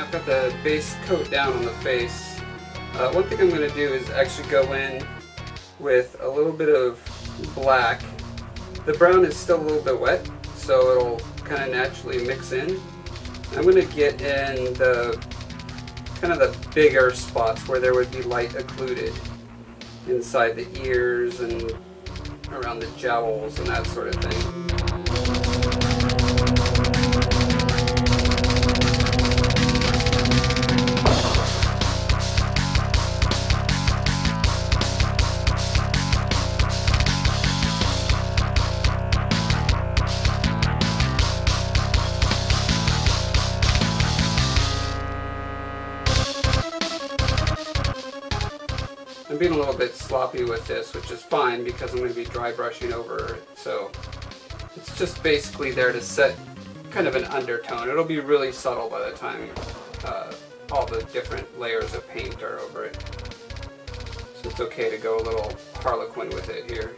I've got the base coat down on the face. One thing I'm going to do is actually go in with a little bit of black. The brown is still a little bit wet, so it'll kind of naturally mix in. I'm going to get in the kind of the bigger spots where there would be light occluded, inside the ears and around the jowls and that sort of thing. I'm being a little bit sloppy with this, which is fine because I'm going to be dry brushing over it, so it's just basically there to set kind of an undertone. It'll be really subtle by the time all the different layers of paint are over it. So it's okay to go a little harlequin with it here.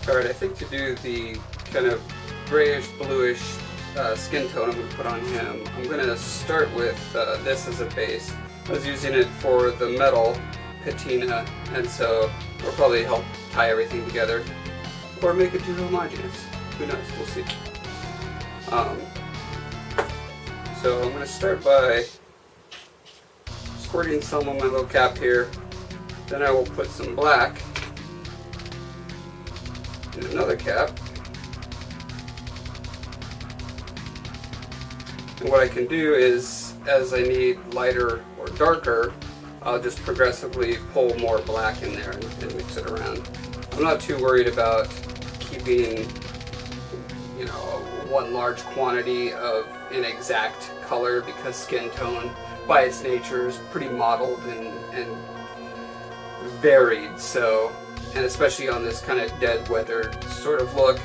Alright, I think to do the kind of grayish bluish skin tone I'm going to put on him, I'm going to start with this as a base. I was using it for the metal patina, and so it'll probably help tie everything together or make it too homogeneous. Who knows? We'll see. So I'm going to start by squirting some on my little cap here. Then I will put some black in another cap. And what I can do is, as I need lighter or darker, I'll just progressively pull more black in there and mix it around. I'm not too worried about keeping, you know, one large quantity of an exact color, because skin tone by its nature is pretty mottled and varied. So, and especially on this kind of dead weathered sort of look,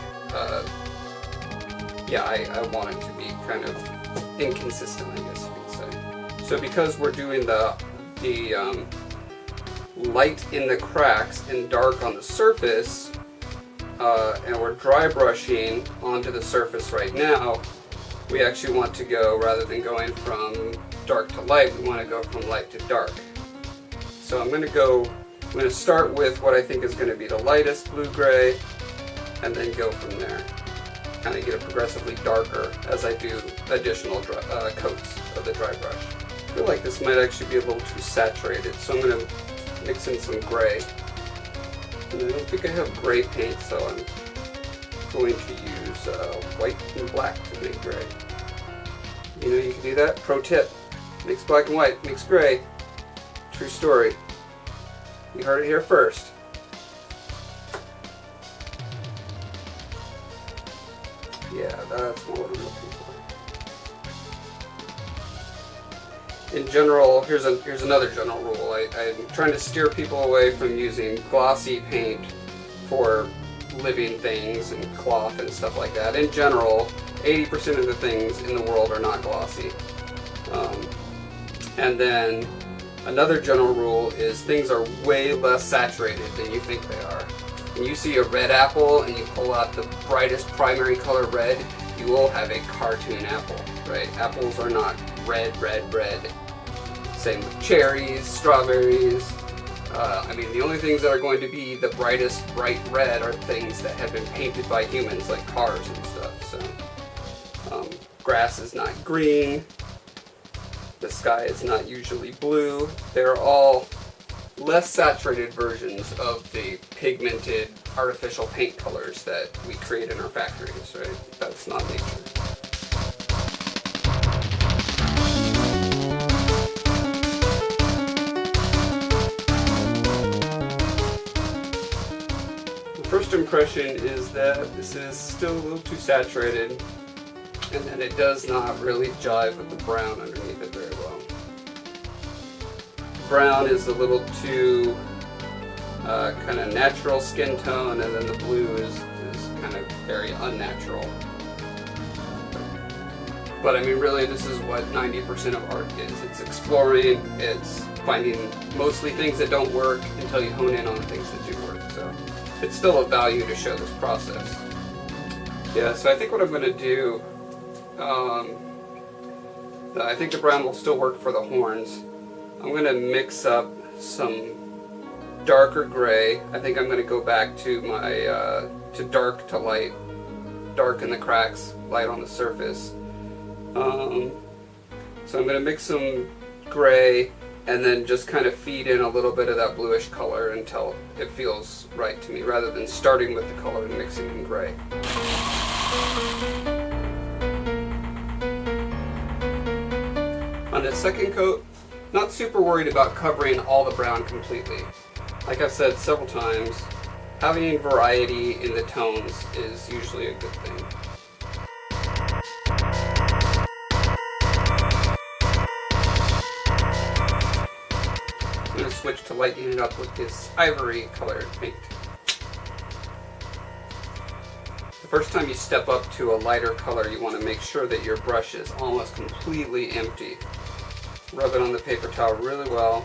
yeah, I want it to be kind of inconsistent, I guess you could say. So because we're doing the light in the cracks and dark on the surface, and we're dry brushing onto the surface right now, we actually want to go, rather than going from dark to light, we want to go from light to dark. So I'm going to start with what I think is going to be the lightest blue-gray, and then go from there. Kind of get it progressively darker as I do additional coats of the dry brush. I feel like this might actually be a little too saturated, so I'm going to mix in some gray. And I don't think I have gray paint, so I'm going to use white and black to make gray. You know, you can do that. Pro tip: mix black and white, mix gray. True story. You heard it here first. Yeah, that's what I'm looking for. In general, here's another general rule. I'm trying to steer people away from using glossy paint for living things and cloth and stuff like that. In general, 80% of the things in the world are not glossy. And then another general rule is things are way less saturated than you think they are. When you see a red apple and you pull out the brightest primary color red, you will have a cartoon apple, right? Apples are not red, red, red. Same with cherries, strawberries. I mean, the only things that are going to be the brightest bright red are things that have been painted by humans, like cars and stuff. So, grass is not green. The sky is not usually blue. They're all less saturated versions of the pigmented artificial paint colors that we create in our factories, right? That's not nature. The first impression is that this is still a little too saturated, and that it does not really jive with the brown underneath it very well. Brown is a little too kind of natural skin tone, and then the blue is kind of very unnatural. But I mean, really, this is what 90% of art is. It's exploring, it's finding mostly things that don't work until you hone in on the things that do work. So it's still a value to show this process. Yeah, so I think what I'm going to do, I think the brown will still work for the horns. I'm going to mix up some darker gray. I think I'm going to go back to my to dark to light, dark in the cracks, light on the surface. So I'm going to mix some gray and then just kind of feed in a little bit of that bluish color until it feels right to me, rather than starting with the color and mixing in gray. On the second coat, not super worried about covering all the brown completely. Like I've said several times, having variety in the tones is usually a good thing. I'm going to switch to lightening it up with this ivory colored paint. The first time you step up to a lighter color, you want to make sure that your brush is almost completely empty. Rub it on the paper towel really well,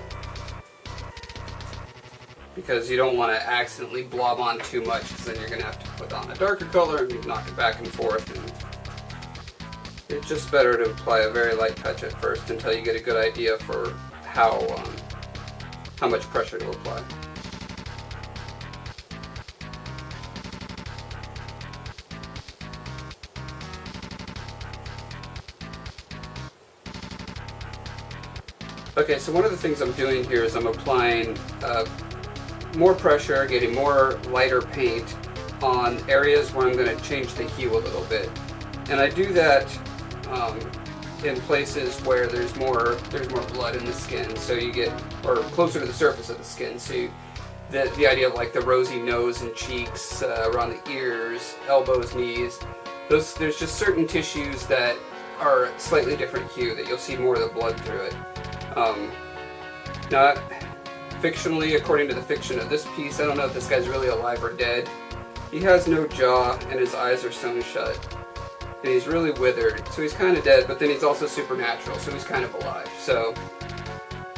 because you don't want to accidentally blob on too much, because then you're going to have to put on a darker color and you knock it back and forth. And it's just better to apply a very light touch at first until you get a good idea for how much pressure to apply. Okay, so one of the things I'm doing here is I'm applying more pressure, getting more lighter paint on areas where I'm going to change the hue a little bit. And I do that in places where there's more blood in the skin, so you get, or closer to the surface of the skin, so the idea of like the rosy nose and cheeks, around the ears, elbows, knees, there's just certain tissues that are slightly different hue that you'll see more of the blood through it. Not fictionally, according to the fiction of this piece, I don't know if this guy's really alive or dead. He has no jaw and his eyes are sewn shut. And he's really withered, so he's kind of dead, but then he's also supernatural, so he's kind of alive. So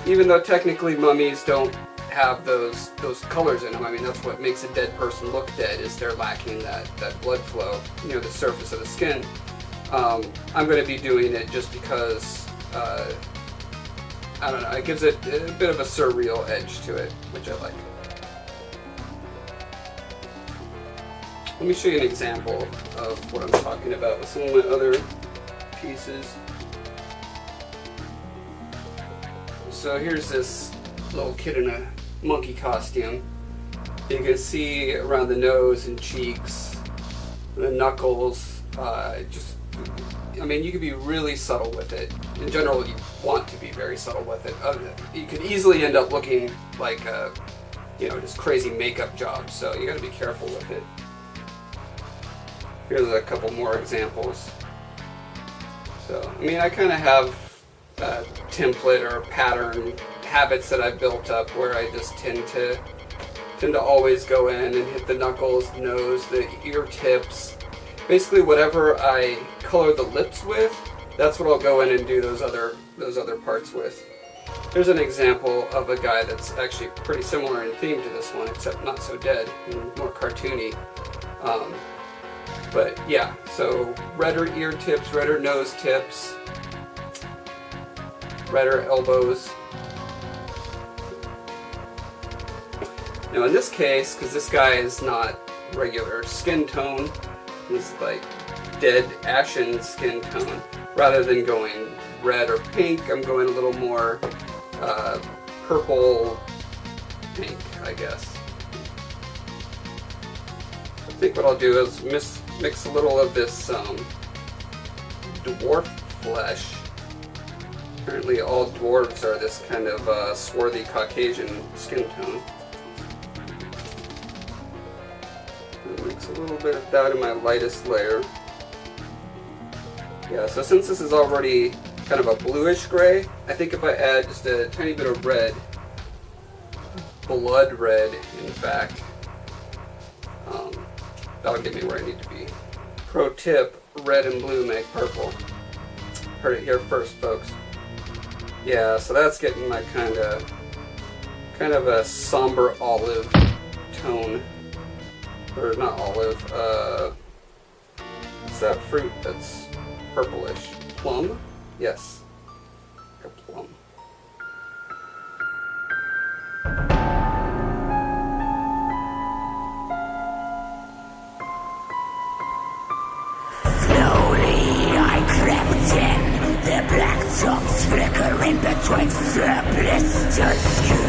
even though technically mummies don't have those colors in them, I mean, that's what makes a dead person look dead, is they're lacking that blood flow near the surface of the skin. I'm going to be doing it just because I don't know, it gives it a bit of a surreal edge to it, which I like. Let me show you an example of what I'm talking about with some of my other pieces. So here's this little kid in a monkey costume. You can see around the nose and cheeks, the knuckles, I mean, you can be really subtle with it. In general, you want to be very subtle with it. You could easily end up looking like a, just crazy makeup job, so you gotta be careful with it. Here's a couple more examples. So, I mean, I kind of have a template or pattern habits that I've built up where I just tend to always go in and hit the knuckles, the nose, the ear tips. Basically, whatever I color the lips with, that's what I'll go in and do those other parts with. Here's an example of a guy that's actually pretty similar in theme to this one, except not so dead and more cartoony. But yeah, so redder ear tips, redder nose tips, redder elbows. Now in this case, because this guy is not regular skin tone, he's like dead ashen skin tone, rather than going red or pink, I'm going a little more purple pink, I guess. I think what I'll do is mix a little of this dwarf flesh. Apparently all dwarves are this kind of swarthy Caucasian skin tone. I'll mix a little bit of that in my lightest layer. Yeah, so since this is already kind of a bluish gray, I think if I add just a tiny bit of red, blood red in fact, that'll get me where I need to be. Pro tip, red and blue make purple. Heard it here first, folks. Yeah, so that's getting my kind of a somber olive tone. Or not olive, what's that fruit that's purplish? Plum? Yes. Like a plum. The black tongues flickering between surplus to skin.